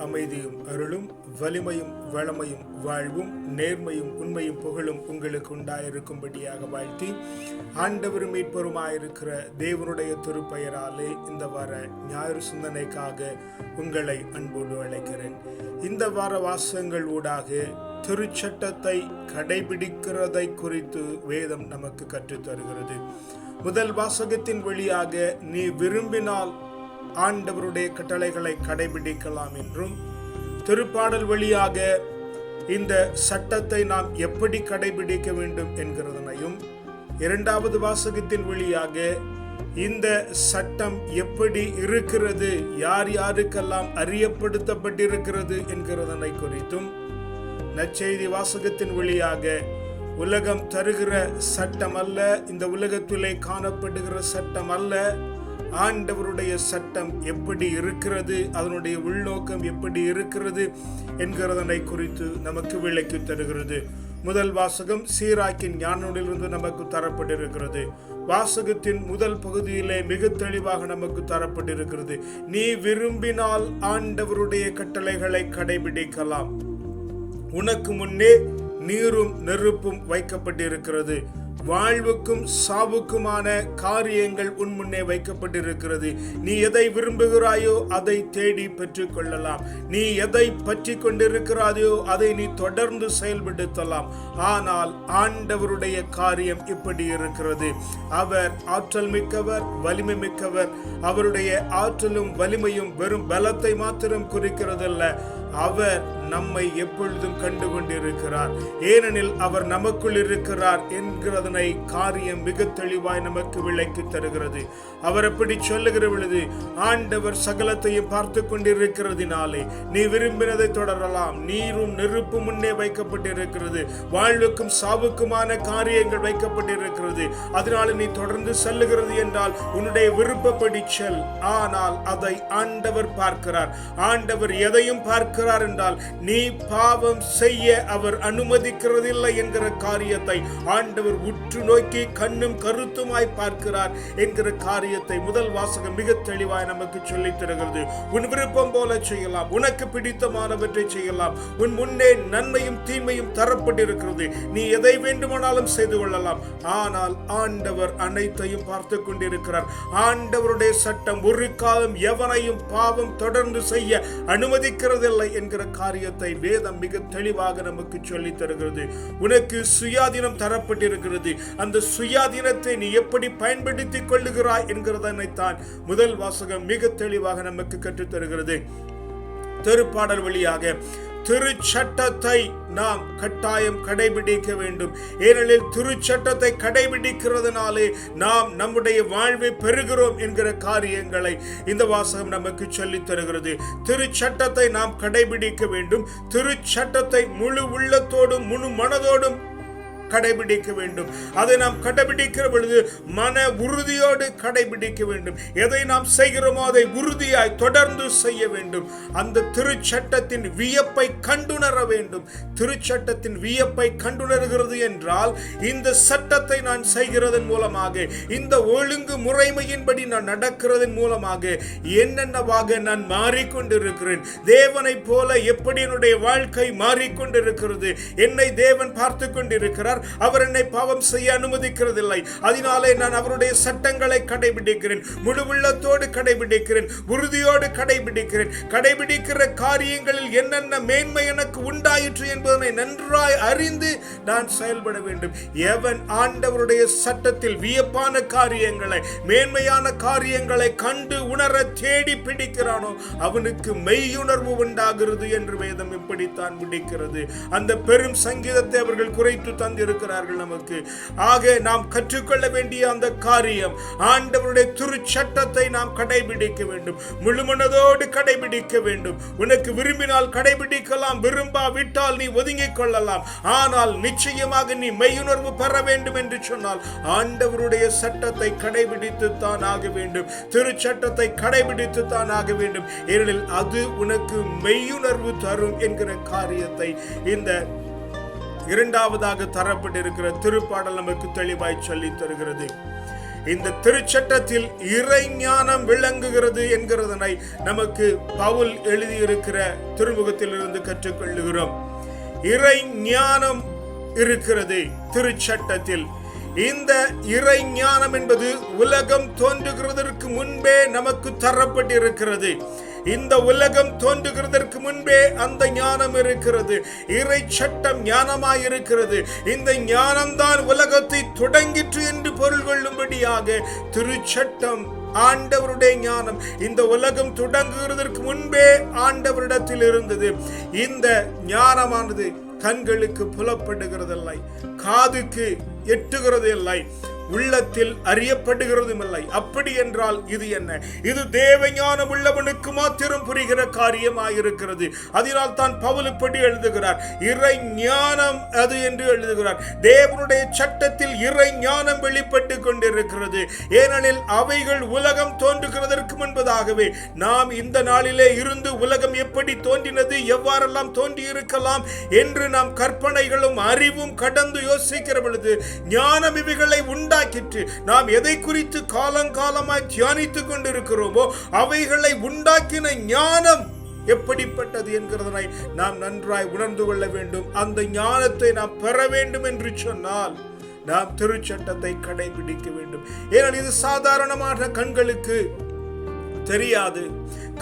அமைதியும் அருளும் வலிமையும் வளமையும் வாழ்வும் நேர்மையும் உண்மையும் புகழும் உங்களுக்கு உண்டாயிருக்கும்படியாக வாழ்த்தி ஆண்டவர் மீட்பருமாயிருக்கிற தேவனுடைய திருப்பெயராலே இந்த வார ஞாயிறு சிந்தனைக்காக உங்களை அன்போடு அழைக்கிறேன். இந்த வார வாசகங்கள் ஊடாக திருச்சட்டத்தை கடைபிடிக்கிறதை குறித்து வேதம் நமக்கு கற்றுத்தருகிறது. முதல் வாசகத்தின் வழியாக நீ விரும்பினால் ஆண்டவருடைய கட்டளைகளை கடைபிடிக்கலாம் என்றும், திருப்பாடல் வழியாக இந்த சட்டத்தை நாம் எப்படி கடைபிடிக்க வேண்டும் என்கிறதனையும், இரண்டாவது வாசகத்தின் வழியாக இந்த சட்டம் எப்படி இருக்கிறது, யார் யாருக்கெல்லாம் அறியப்படுத்தப்பட்டிருக்கிறது என்கிறதனை குறித்தும், நற்செய்தி வாசகத்தின் வழியாக உலகம் தருகிற சட்டம் அல்ல, இந்த உலகத்திலே காணப்படுகிற சட்டம் அல்ல, ஆண்டவருடைய சட்டம் எப்படி இருக்கிறது, அதனுடைய உள்நோக்கம் எப்படி இருக்கிறது என்கிறதனை குறித்து நமக்கு விளக்கி தருகிறது. முதல் வாசகம் சீராக்கின் ஞானத்திலிருந்து நமக்கு தரப்பட்டிருக்கிறது. வாசகத்தின் முதல் பகுதியிலே மிக தெளிவாக நமக்கு தரப்பட்டிருக்கிறது. நீ விரும்பினால் ஆண்டவருடைய கட்டளைகளை கடைபிடிக்கலாம். உனக்கு முன்னே நீரும் நெருப்பும் வைக்கப்பட்டிருக்கிறது. வாழ்வுக்கும் சாவுக்குமான காரியங்கள் உன் முன்னே வைக்கப்பட்டிருக்கிறது. நீ எதை விரும்புகிறாயோ அதை தேடி பெற்றுக் கொள்ளலாம். நீ எதை பற்றி கொண்டிருக்கிறாயோ அதை நீ தொடர்ந்து செயல்படுத்தலாம். ஆனால் ஆண்டவருடைய காரியம் இப்படி இருக்கிறது. அவர் ஆற்றல் மிக்கவர், வலிமை மிக்கவர். அவருடைய ஆற்றலும் வலிமையும் வெறும் பலத்தை மாத்திரம் குறிக்கிறதல்ல, அவர் நம்மை எப்பொழுதும் கண்டு கொண்டிருக்கிறார். ஏனெனில் அவர் நமக்குள் இருக்கிறார் என்கிறதனை காரியம் மிக தெளிவாய் நமக்கு விளக்கி தருகிறது. அவர் எப்படி சொல்லுகிற பொழுது, ஆண்டவர் சகலத்தையும் பார்த்து கொண்டிருக்கிறதினாலே நீ விரும்பினதை தொடரலாம். நீரும் நெருப்பு முன்னே வைக்கப்பட்டிருக்கிறது. வாழ்வுக்கும் சாவுக்குமான காரியங்கள் வைக்கப்பட்டிருக்கிறது. அதனால நீ தொடர்ந்து செல்லுகிறது என்றால் உன்னுடைய விருப்பப்படி செல். ஆனால் அதை ஆண்டவர் பார்க்கிறார். ஆண்டவர் எதையும் பார்க்கிறார் என்றால் நீ பாவம் செய்ய அவர் அனுமதிக்கிறதில்லை என்கிற காரியத்தை ஆண்டவர் உற்று நோக்கி கண்ணும் கருத்துமாய் பார்க்கிறார் என்கிற காரியத்தை முதல் வாசகம் மிக தெளிவாய் நமக்கு சொல்லித் தருகிறது. உன் விருப்பம் போல செய்யலாம், உனக்கு பிடித்தமானவற்றை செய்யலாம். உன் முன்னே நன்மையும் தீமையும் தரப்பட்டிருக்கிறது. நீ எதை வேண்டுமானாலும் செய்து கொள்ளலாம். ஆனால் ஆண்டவர் அனைத்தையும் பார்த்து கொண்டிருக்கிறார். ஆண்டவருடைய சட்டம் ஒரு காலம் எவனையும் பாவம் தொடர்ந்து செய்ய அனுமதிக்கிறதில்லை என்கிற காரியத்தை வேதம் மிக தெளிவாக நமக்கு சொல்லித் தருகிறது. உனக்கு சுயாதீனம் தரப்பட்டிருக்கிறது. அந்த சுயாதீனத்தை நீ எப்படி பயன்படுத்திக் கொள்ளுகிறாய் என்கிறதனைத்தான் முதல் வாசகம் மிக தெளிவாக நமக்கு கற்றுத் தருகிறது. திருப்பாடல் வழியாக திருச்சட்டத்தை நாம் கட்டாயம் கடைபிடிக்க வேண்டும். ஏனெனில் திருச்சட்டத்தை கடைபிடிக்கிறதுனாலே நாம் நம்முடைய வாழ்வை பெறுகிறோம் என்கிற காரியங்களை இந்த வாசகம் நமக்கு சொல்லித் தருகிறது. திருச்சட்டத்தை நாம் கடைபிடிக்க வேண்டும். திருச்சட்டத்தை முழு உள்ளத்தோடும் முழு மனதோடும் கடைபிடிக்க வேண்டும். அதை நாம் கடைபிடிக்கிற பொழுது மன உறுதியோடு கடைபிடிக்க வேண்டும். எதை நாம் செய்கிறோமோ அதை உறுதியாய் தொடர்ந்து செய்ய வேண்டும். அந்த திருச்சட்டத்தின் வியப்பை கண்டுணர வேண்டும். திருச்சட்டத்தின் வியப்பை கண்டுணர்கிறது என்றால் இந்த சட்டத்தை நான் செய்கிறதன் மூலமாக, இந்த ஒழுங்கு முறைமையின்படி நான் நடக்கிறதன் மூலமாக என்னென்னவாக நான் மாறிக்கொண்டிருக்கிறேன். தேவனை போல எப்படி என்னுடைய வாழ்க்கை மாறிக்கொண்டிருக்கிறது. என்னை தேவன் பார்த்து கொண்டிருக்கிறார். அவர் என்னை பாவம் செய்ய அனுமதிக்கிறதில்லை. அதனாலே நான் அவருடைய சட்டங்களை கடைபிடிக்கிறேன். முழு உள்ளத்தோடு கடைபிடிக்கிறேன். உறுதியோடு கடைபிடிக்கிறேன். கடைபிடிக்கிற காரியங்களில் என்னென்ன மேன்மை எனக்கு உண்டாயிற்று என்பதனை நன்றாய் அறிந்து நான் செயல்பட வேண்டும். எவன் ஆண்டவருடைய சட்டத்தில் வியப்பான காரியங்களை, மேன்மையான காரியங்களை கண்டு உணர தேடி பிடிக்கிறானோ அவனுக்கு மெய்யுணர்வு உண்டாகிறது என்று வேதம் இப்படித்தான் முடிக்கிறது. அந்த பெரும் சங்கீதத்தை அவர்கள் குறைத்து தந்திருக்கிறார்கள் நமக்கு. ஆக நாம் கற்றுக்கொள்ள வேண்டிய அந்த காரியம், ஆண்டவருடைய திருச்சட்டத்தை நாம் கடைபிடிக்க வேண்டும். முழுமனதோடு கடைபிடிக்க வேண்டும். உனக்கு விரும்பினால் கடைபிடிக்கலாம், விரும்பாவிட்டால் நீ ஒதுங்கிக் கொள்ளலாம். ஆனால் நிச்சயமாக நீ மெய்யுணர்வு பெற வேண்டும் என்று சொன்னால் ஆண்டவருடைய சட்டத்தை கடைபிடித்துத்தான் ஆக வேண்டும். திருச்சட்டத்தை கடைபிடித்துத்தான் ஆக வேண்டும். ஏனெனில் அது உனக்கு மெய்யுணர்வு தரும் என்கிற காரியத்தை இந்த இரண்டாவதாக தரப்பட்டிருக்கிற திருப்பாடல் நமக்கு தெளிவாய் சொல்லி தருகிறது. இந்த திருச்சட்டத்தில் இறை ஞானம் விளங்குகிறது என்கிறதனை நமக்கு பவுல் எழுதியிருக்கிற திருமுகத்திலிருந்து கற்றுக்கொள்ளுகிறோம். இறை ஞானம் இருக்கிறது திருச்சட்டத்தில். இந்த இறை ஞானம் என்பது உலகம் தோன்றுகிறதற்கு முன்பே நமக்கு தரப்பட்டிருக்கிறது. இந்த உலகம் தோன்றுகிறதற்கு முன்பே அந்த ஞானம் இருக்கிறது. இறை சட்டம் ஞானமாயிருக்கிறது. இந்த ஞானம்தான் உலகத்தை தொடங்கிற்று என்று பொருள் கொள்ளும்படியாக திருச்சட்டம் ஆண்டவருடைய ஞானம் இந்த உலகம் தொடங்குகிறதற்கு முன்பே ஆண்டவரிடத்தில் இருந்தது. இந்த ஞானமானது கண்களுக்கு புலப்படுகிறதில்லை, காதுக்கு எட்டுகிறது இல்லை, உள்ளத்தில் அறியப்படுகிறதும் இல்லை. அப்படி என்றால் இது என்ன? இது தேவஞானம் உள்ளவனுக்கு மாத்திரம் புரிகிற காரியமாயிருக்கிறது. அதனால் தான் பவுல் இப்படி எழுதுகிறார், இறை ஞானம் அது என்று எழுதுகிறார். தேவனுடைய சட்டத்தில் இறை ஞானம் வெளிப்பட்டு கொண்டிருக்கிறது. ஏனெனில் அவைகள் உலகம் தோன்றுகிறதற்கு முன்பதாகவே நாம் இந்த நாளிலே இருந்து உலகம் எப்படி தோன்றினது, எவ்வாறெல்லாம் தோன்றி இருக்கலாம் என்று நாம் கற்பனைகளும் அறிவும் கடந்து யோசிக்கிற பொழுது ஞானம் இவைகளை உண்டாக்கிற்று. நாம் எதை குறித்து காலங்காலமாய் தியானித்துக் கொண்டிருக்கிறோமோ அவைகளை உண்டாக்கின ஞானம் எப்படிப்பட்டது என்கிறதனை நாம் நன்றாய் உணர்ந்து கொள்ள வேண்டும். அந்த ஞானத்தை நாம் பெற வேண்டும் என்று சொன்னால் நாம் திருச்சட்டத்தை கடைபிடிக்க வேண்டும். ஏனெனில் இது சாதாரணமான கண்களுக்கு தெரியாது,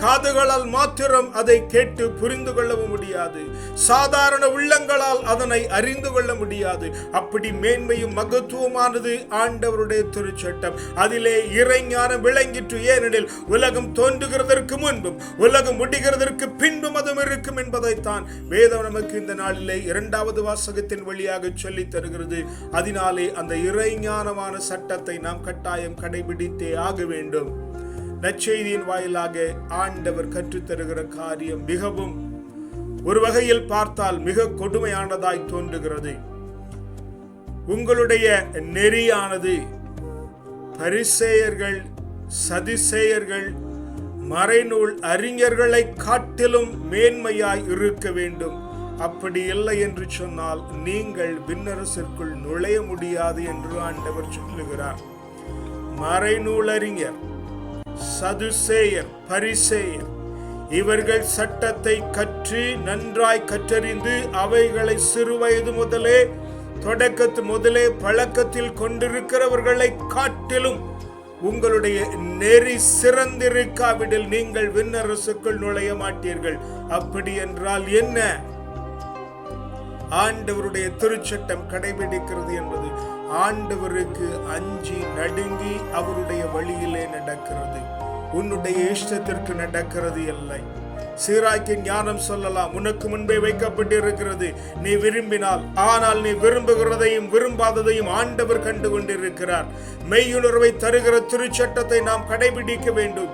காதுகளால் மாத்திரம் அதை கேட்டு புரிந்து கொள்ளவும் முடியாது, சாதாரண உள்ளங்களால் அதனை அறிந்து கொள்ள முடியாது. அப்படி மேன்மையும் மகத்துவமானது ஆண்டவருடைய திருச்சட்டம். அதிலே இறைஞானம் விளங்கிற்று. ஏனெனில் உலகம் தோன்றுகிறதற்கு முன்பும் உலகம் முடிகிறதற்கு பின்பும் அதுவும் இருக்கும் என்பதைத்தான் வேதம் நமக்கு இந்த நாளிலே 2வது வாசகத்தின் வழியாக சொல்லி தருகிறது. அதனாலே அந்த இறைஞானமான சட்டத்தை நாம் கட்டாயம் கடைபிடித்தே ஆக வேண்டும். நற்செய்தியின் வாயிலாக ஆண்டவர் கற்றுத்தருகிற காரியம் மிகவும் ஒரு வகையில் பார்த்தால் மிக கொடுமையானதாய் தோன்றுகிறது. உங்களுடைய நெறியானது பரிசேயர்கள், சதுசேயர்கள், மறைநூல் அறிஞர்களை காட்டிலும் மேன்மையாய் இருக்க வேண்டும். அப்படி இல்லை என்று சொன்னால் நீங்கள் விண்ணரசிற்குள் நுழைய முடியாது என்று ஆண்டவர் சொல்லுகிறார். மறைநூலறிஞர், சதுசேயர், பரிசேயர் இவர்கள் சட்டத்தை கற்று நன்றாய் கற்றறிந்து அவைகளை சிறுவயது முதலே தொடக்கத்து முதலே பழக்கத்தில் கொண்டிருக்கிறவர்களை காட்டிலும் உங்களுடைய நெறி சிறந்திருக்காவிடில் நீங்கள் விண்ணரசுக்குள் நுழைய மாட்டீர்கள். அப்படி என்றால் என்ன? ஆண்டவருடைய திருச்சட்டம் கடைபிடிக்கிறது என்பது ஆண்டவருக்கு அஞ்சி நடுங்கி அவருடைய வழியிலே நடக்கிறது. உன்னுடைய இஷ்டத்திற்கு நடக்கிறது இல்லை. சீராய்க்கு ஞானம் சொல்லலாம், உனக்கு முன்பே வைக்கப்பட்டிருக்கிறது, நீ விரும்பினால். ஆனால் நீ விரும்புகிறதையும் விரும்பாததையும் ஆண்டவர் கண்டு கொண்டிருக்கிறார். மெய்யுணர்வை தருகிற திருச்சட்டத்தை நாம் கடைபிடிக்க வேண்டும்.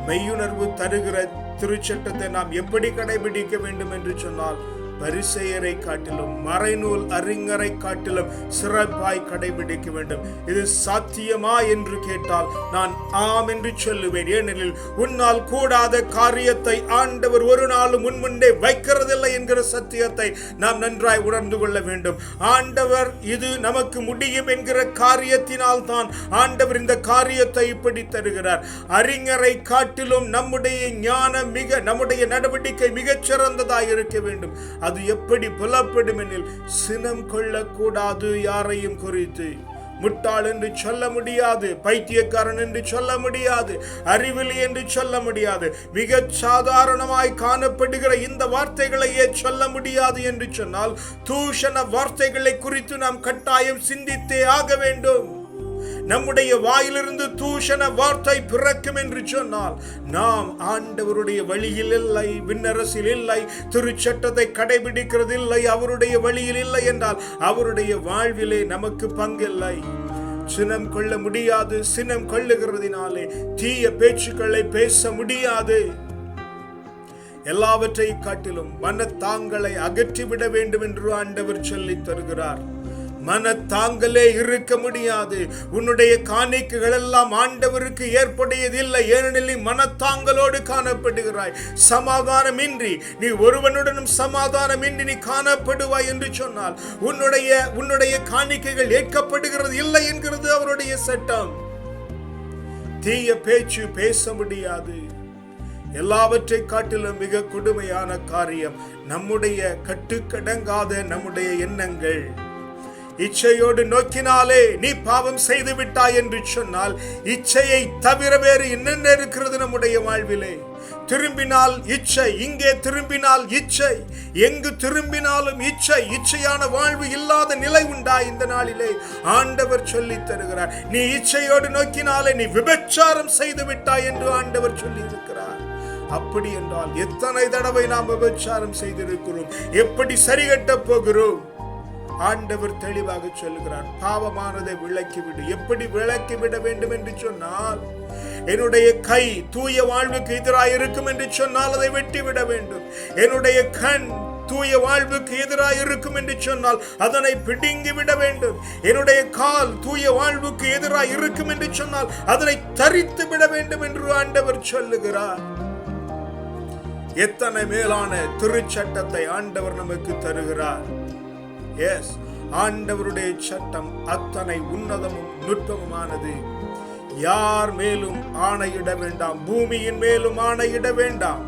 மெய்யுணர்வு தருகிற திருச்சட்டத்தை நாம் எப்படி கடைபிடிக்க வேண்டும் என்று சொன்னால் பரிசேயரை காட்டிலும் மறைநூல் அறிஞரை காட்டிலும் சிறப்பாய் கடைபிடிக்க வேண்டும். இது சாத்தியமா என்று கேட்டால் நான் ஆம் என்று சொல்லுவேன். ஏனெனில் உன்னால் கூடாத காரியத்தை ஆண்டவர் ஒரு நாளும் முன்முண்டே வைக்கிறதில்லை என்கிற சத்தியத்தை நாம் நன்றாய் உணர்ந்து கொள்ள வேண்டும். ஆண்டவர் இது நமக்கு முடியும் என்கிற காரியத்தினால் தான் ஆண்டவர் இந்த காரியத்தை இப்படி தருகிறார். அறிஞரை காட்டிலும் நம்முடைய ஞானம் நம்முடைய நடவடிக்கை மிகச் சிறந்ததாய் இருக்க வேண்டும். அது எப்படி புலப்படும் எனில் சினம் கொள்ளக்கூடாது. யாரையும் குறித்து முட்டாள் என்று சொல்ல முடியாது, பைத்தியக்காரன் என்று சொல்ல முடியாது, அறிவிலி என்று சொல்ல முடியாது. மிக சாதாரணமாய் காணப்படுகிற இந்த வார்த்தைகளையே சொல்ல முடியாது என்று சொன்னால் தூஷண வார்த்தைகளை குறித்து நாம் கட்டாயம் சிந்தித்தே ஆக வேண்டும். நம்முடைய வாயிலிருந்து தூஷண வார்த்தை பிறக்கும் என்று சொன்னால் நாம் ஆண்டவருடைய வழியில் இல்லை, விண்ணரசில் இல்லை, திருச்சட்டத்தை கடைபிடிக்கிறது இல்லை, அவருடைய வழியில் இல்லை என்றால் அவருடைய வாழ்விலே நமக்கு பங்கில்லை. சினம் கொள்ள முடியாது. சினம் கொள்ளுகிறதினாலே தீய பேச்சுக்களை பேச முடியாது. எல்லாவற்றை காட்டிலும் மனத்தாங்களை அகற்றிவிட வேண்டும் என்று ஆண்டவர் சொல்லி தருகிறார். மனத்தாங்களே இருக்க முடியாது. உன்னுடைய காணிக்கைகள் எல்லாம் ஆண்டவருக்கு ஏற்புடையதில்லை. ஏனெனில் மனத்தாங்களோடு காணப்படுகிறாய். சமாதானமின்றி நீ ஒருவனுடனும் சமாதானமின்றி நீ காணப்படுவாய் என்று சொன்னால் உன்னுடைய காணிக்கைகள் ஏற்கப்படுகிறது இல்லை என்கிறது அவருடைய சட்டம். தீய பேச்சு பேச முடியாது. எல்லாவற்றை காட்டிலும் மிக கொடுமையான காரியம் நம்முடைய கட்டுக்கடங்காத நம்முடைய எண்ணங்கள். இச்சையோடு நோக்கினாலே நீ பாவம் செய்து விட்டாய் என்று சொன்னால் இச்சையை தவிர வேறு என்னென்ன இருக்கிறது நம்முடைய வாழ்விலே? திரும்பினால் இச்சை, இங்கே திரும்பினால் இச்சை, எங்கு திரும்பினாலும் இச்சை. இச்சையான வாழ்வு இல்லாத நிலை உண்டா இந்த நாளிலே? ஆண்டவர் சொல்லி தருகிறார், நீ இச்சையோடு நோக்கினாலே நீ விபச்சாரம் செய்து விட்டாய் என்று ஆண்டவர் சொல்லி இருக்கிறார். அப்படி என்றால் எத்தனை தடவை நாம் விபச்சாரம் செய்திருக்கிறோம்? எப்படி சரிகட்ட போகிறோம்? ஆண்டவர் தெளிவாக சொல்லுகிறார், பாவமானதை விளக்கிவிடு. எப்படி விளக்கிவிட வேண்டும் என்று சொன்னால், என்னுடைய கை தூய வாழ்வுக்கு எதிராக இருக்கும் என்று சொன்னால் அதை வெட்டிவிட வேண்டும். என்னுடைய கண் தூய வாழ்வுக்கு எதிராக இருக்கும் என்று சொன்னால் அதனை பிடுங்கி விட வேண்டும். என்னுடைய கால் தூய வாழ்வுக்கு எதிராக இருக்கும் என்று சொன்னால் அதனை தரித்து விட வேண்டும் என்று ஆண்டவர் சொல்லுகிறார். எத்தனை மேலான திருச்சட்டத்தை ஆண்டவர் நமக்கு தருகிறார். எஸ், ஆண்டவருடைய சட்டம் அத்தனை உன்னதமும் நுட்பமுமானது. யார் மேலும் ஆணையிட வேண்டாம், பூமியின் மேலும் ஆணையிட வேண்டாம்,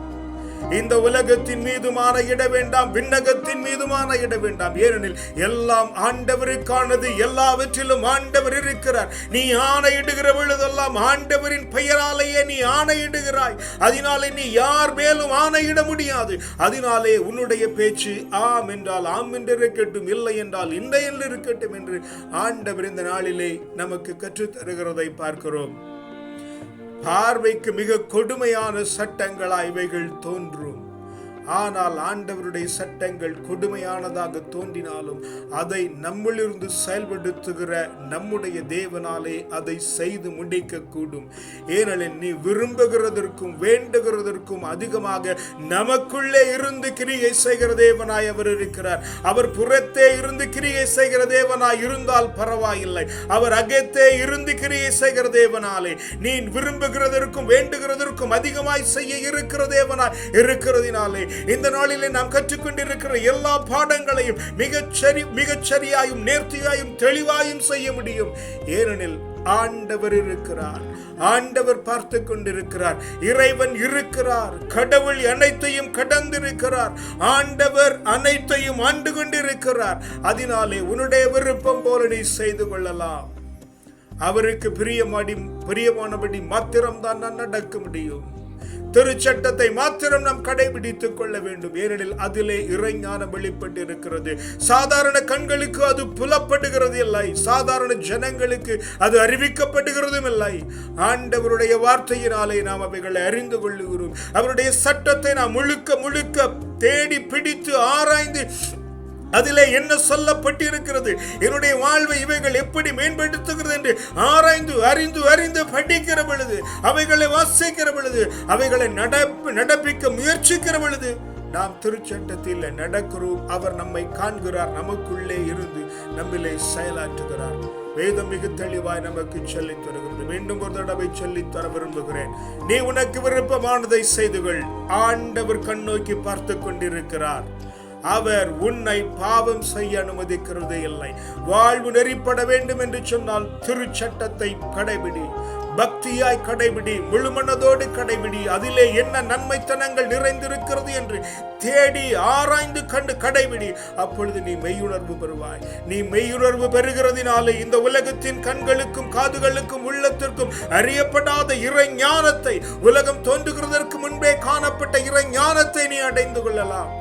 இந்த உலகத்தின் மீதும் ஆணையிட வேண்டாம், விண்ணகத்தின் மீதும் ஆணையிட வேண்டாம். ஏனெனில் எல்லாம் ஆண்டவருக்கானது, எல்லாவற்றிலும் ஆண்டவர் இருக்கிறார். நீ ஆணையிடுகிற பொழுதெல்லாம் ஆண்டவரின் பெயராலேயே நீ ஆணையிடுகிறாய். அதனாலே நீ யார் மேலும் ஆணையிட முடியாது. அதனாலே உன்னுடைய பேச்சு ஆம் என்றால் ஆம் என்று இருக்கட்டும், இல்லை என்றால் இல்லை என்று இருக்கட்டும் என்று ஆண்டவர் இந்த நாளிலே நமக்கு கற்றுத் தருகிறதை பார்க்கிறோம். பார்வைக்கு மிக கொடுமையான சட்டங்களாய் இவைகள் தோன்றும். ஆனால் ஆண்டவருடைய சட்டங்கள் கொடுமையானதாக தோன்றினாலும் அதை நம்மிலிருந்து செயல்படுத்துகிற நம்முடைய தேவனாலே அதை செய்து முடிக்க கூடும். ஏனெனில் நீ விரும்புகிறதற்கும் வேண்டுகிறதற்கும் அதிகமாக நமக்குள்ளே இருந்து கிரியை செய்கிற தேவனாய் அவர் இருக்கிறார். அவர் புறத்தே இருந்து கிரியை செய்கிற தேவனாய் இருந்தால் பரவாயில்லை, அவர் அகத்தே இருந்து கிரியை செய்கிற தேவனாலே நீ விரும்புகிறதற்கும் வேண்டுகிறதற்கும் அதிகமாய் செய்ய இருக்கிற தேவனாய் இருக்கிறதினாலே இந்த நாளிலே நாம் கற்றுக்கொண்டிருக்கிற எல்லா பாடங்களையும் மிகச் சரியாயும் நேர்த்தியாயும் தெளிவாயும் செய்ய முடியும். ஏனெனில் ஆண்டவர் இருக்கிறார், ஆண்டவர் பார்த்து கொண்டிருக்கிறார், இறைவன் இருக்கிறார், கடவுள் அனைத்தையும் கடந்திருக்கிறார், ஆண்டவர் அனைத்தையும் ஆண்டு கொண்டிருக்கிறார். அதனாலே உன்னுடைய விருப்பம் போல நீ செய்து கொள்ளலாம். அவருக்கு பிரியமானபடி மாத்திரம்தான் நான் நடக்க முடியும். திருச்சட்டத்தை மாத்திரம் நாம் கடைபிடித்துக் கொள்ள வேண்டும். ஏனெனில் அதிலே இறைஞானம் வெளிப்பட்டு இருக்கிறது. சாதாரண கண்களுக்கு அது புலப்படுகிறது இல்லை, சாதாரண ஜனங்களுக்கு அது அறிவிக்கப்படுகிறதும் இல்லை. ஆண்டவருடைய வார்த்தையினாலே நாம் அவைகளை அறிந்து கொள்ளுகிறோம். அவருடைய சட்டத்தை நாம் முழுக்க தேடி பிடித்து ஆராய்ந்து அதிலே என்ன சொல்லப்பட்டிருக்கிறது, என்னுடைய வாழ்வை இவைகள் எப்படி மேம்படுத்துகிறது என்று ஆராய்ந்து அறிந்து படிக்கிற பொழுது, அவைகளை வாசிக்கிற பொழுது, அவைகளை நடப்பிக்க முயற்சிக்கிற பொழுது நாம் திருச்சட்டத்தில் நடக்கிறோம். அவர் நம்மை காண்கிறார், நமக்குள்ளே இருந்து நம்மிலே செயலாற்றுகிறார். வேதம் மிக தெளிவாய் நமக்கு சொல்லித் தருகிறது. மீண்டும் ஒரு தடவை சொல்லித் தர விரும்புகிறேன், நீ உனக்கு விருப்பமானதை செய்துகள். ஆண்டவர் கண்ணோக்கி பார்த்து கொண்டிருக்கிறார். அவர் உன்னை பாவம் செய்ய அனுமதிக்கிறதே இல்லை. வாழ்வு நெறிப்பட வேண்டும் என்று சொன்னால் திருச்சட்டத்தை கடைபிடி, பக்தியாய் கடைபிடி, முழுமனதோடு கடைபிடி. அதிலே என்ன நன்மைத்தனங்கள் நிறைந்திருக்கிறது என்று தேடி ஆராய்ந்து கண்டு கடைபிடி. அப்பொழுது நீ மெய்யுணர்வு பெறுவாய். நீ மெய்யுணர்வு பெறுகிறதினாலே இந்த உலகத்தின் கண்களுக்கும் காதுகளுக்கும் உள்ளத்திற்கும் அறியப்படாத இறை ஞானத்தை, உலகம் தோன்றுகிறதற்கு முன்பே காணப்பட்ட இறை ஞானத்தை நீ அடைந்து கொள்ளலாம்.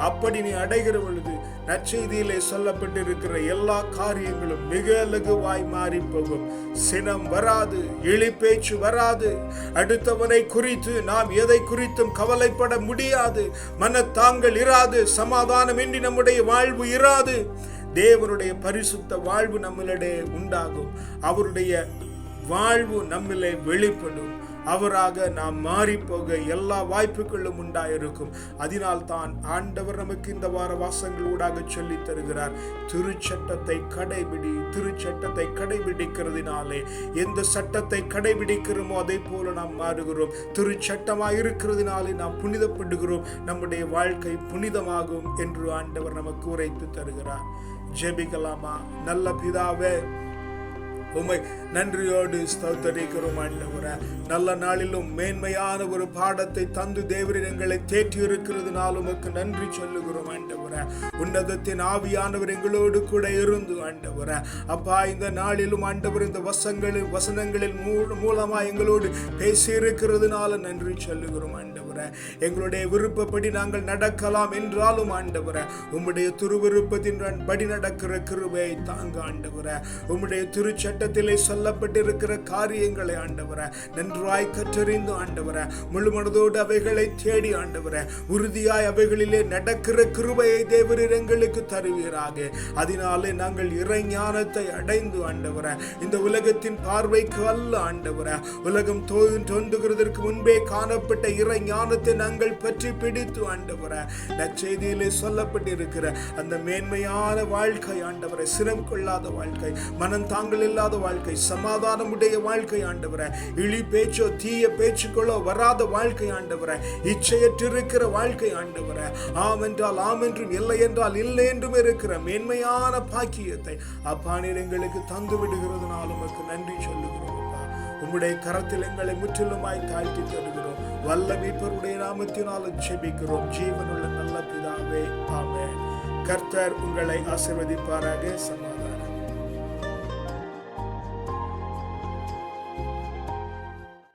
அப்படி நீ அடைகிற பொழுது நற்செய்தியிலே சொல்லப்பட்டிருக்கிற எல்லா காரியங்களும் மிக லகுவாய் மாறி போகும். சினம் வராது, இழிப்பேச்சு வராது, அடுத்தவனை குறித்து நாம் எதை குறித்தும் கவலைப்பட முடியாது, மனத்தாங்கள் இராது, சமாதானமின்றி நம்முடைய வாழ்வு இராது. தேவனுடைய பரிசுத்த வாழ்வு நம்மளிடையே உண்டாகும். அவருடைய வாழ்வு நம்மிலே வெளிப்படும். அவராக நாம் மாறி போக எல்லா வாய்ப்புகளும் உண்டாயிருக்கும். அதனால் தான் ஆண்டவர் நமக்கு இந்த வார வாசங்களூடாக சொல்லி தருகிறார், திருச்சட்டத்தை கடைபிடி. திருச்சட்டத்தை கடைபிடிக்கிறதுனாலே எந்த சட்டத்தை கடைபிடிக்கிறோமோ அதை போல நாம் மாறுகிறோம். திருச்சட்டமாக இருக்கிறதுனாலே நாம் புனிதப்படுகிறோம். நம்முடைய வாழ்க்கை புனிதமாகும் என்று ஆண்டவர் நமக்கு உரைத்து தருகிறார். ஜெபிக்கலாமா? நல்ல பிதாவே, உம்மை நன்றியோடு ஸ்தோத்தரிக்கிறோம் ஆண்டவரே. நல்ல நாளிலும் மேன்மையான ஒரு பாடத்தை தந்து தேவரீர் எங்களை தேற்றி இருக்கிறதுனால உமக்கு நன்றி சொல்லுகிறோம் ஆண்டவரே. உன்னதத்தின் ஆவியானவர் எங்களோடு கூட இருந்து ஆண்டவரே அப்பா இந்த நாளிலும் ஆண்டவர் இந்த வசனங்களில் மூலமா எங்களோடு பேசி இருக்கிறதுனால நன்றி சொல்லுகிறோம் ஆண்டவரே. எங்களுடைய விருப்பப்படி நாங்கள் நடக்கலாம் என்றாலும் ஆண்டவரே உம்முடைய திருவிருப்பத்தின் படி நடக்கிற கிருபையை தாங்க ஆண்டவரே. உம்முடைய திருச்சட்டத்திலே சொல்லப்பட்டிருக்கிற காரியங்களை ஆண்டவரே நன்றாய் கற்றறிந்து ஆண்டவரே முழு மனதோடு அவைகளை தேடி ஆண்டவரே உறுதியாய் அவைகளிலே நடக்கிற கிருபையை தேவரீர் எங்களுக்கு தருவீராக. அதனாலே நாங்கள் இறை ஞானத்தை அடைந்து ஆண்டவரே இந்த உலகத்தின் பார்வைக்கு அல்ல ஆண்டவரே உலகம் தோன்றுகிறதற்கு முன்பே காணப்பட்ட இறை ஞானத்தை நாங்கள் பற்றி பிடித்து ஆண்டவரே நற்செய்தியிலே சொல்லப்பட்டிருக்கிற அந்த மேன்மையான வாழ்க்கை ஆண்டவரே சிரம் கொள்ளாத வாழ்க்கை மனம் தாங்கள் இல்லாத வாழ்க்கை சமாதானமுடைய வாழ்க்கை ஆண்டவரே இழி பேச்சோ தீய பேச்சுக்களோ வராத வாழ்க்கை ஆண்டவரே இச்சையற்றிருக்கிற வாழ்க்கை ஆண்டவரே ஆம் என்றால் ஆம் என்றும் இல்லை என்றால் இல்லை என்றும் இருக்கிற மேன்மையான பாக்கியத்தை அப்பா நீர் எங்களுக்கு தந்து விடுகிறதுனால உமக்கு நன்றி சொல்லுகிறோம். உம்முடைய கரத்தில் எங்களை முற்றிலுமாய் தாழ்த்தி தருகிறோம். வல்ல மீட்பருடைய நாமத்தினால் ஜெபிக்கிறோம் ஜீவனுள்ள நல்ல பிதாவே ஆமென். கர்த்தர் உங்களை ஆசீர்வதிப்பாராக.